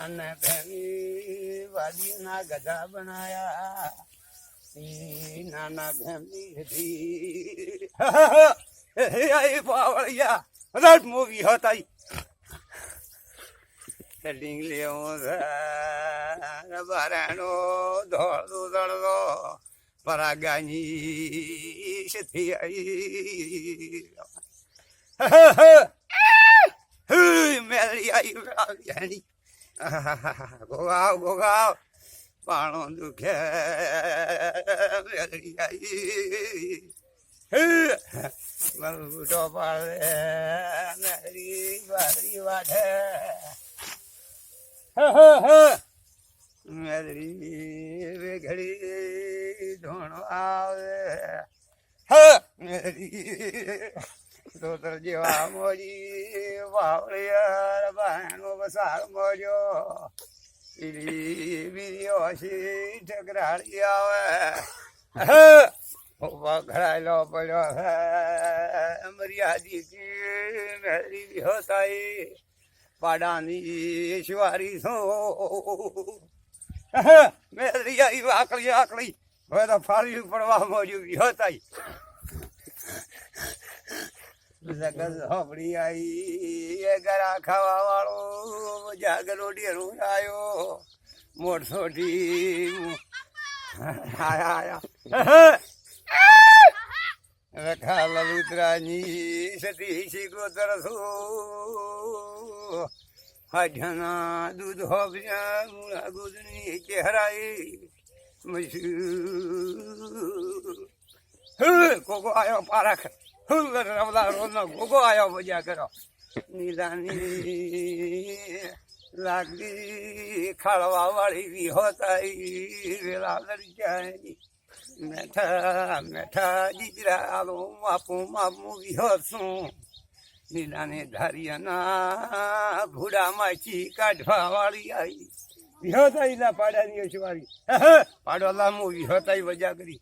અને ભેમી વાડીના ગધા બનાયા નાના ભેમી હતી પાવળિયા રટ મૂવી હતા ડીંગ લેવું બારાનો ધોળો દળો પરાગાની સથી આવી મેળી આવી ગોગાવ ગોગાવ પાણો દુખે મેળી આવી બલૂટો પાડે મેળી વાળી વાઢે મેળી વેઘડી ધોણો આવે મેળી દોતર જેવા મોજી વાવળિયાર બાયનો વસાર મોજો બીજો હસી ઠકરાળી આવે ઘડાયેલો પડ્યો મર્યાદી મેળી હોતાઈ પાડાની શિવારી છો મેળી આવી આકળી આકળી હવે તો ફાળી પડવા મોજું હોતાઈ જગત હોબડી આવી એ ગરા ખાવા વાળો જાગરો ડેરું આવ્યો મોટસોટી રખા લલુતરાની સતી શીખોતર છું હાજના દૂધ હોબ્યા મૂળા દૂધની ચહેરાઈ કોકો આવ્યો પારખ રવલા રોજનો ગોગો આવ્યો મજા કરો નીલાની લાગી ખાળવા વાળી વિહોતાઈ વેલા લડી મેઠા મેઠા દીકરા આલો માપું માપું વિહોશું નીલાને ધારિયાના ભૂડામાંથી કાઢવા વાળી આવી વિહોતાઈ ના પાડાની વાળી પાડવા લાંબુ વિહોતાઈ વજા કરી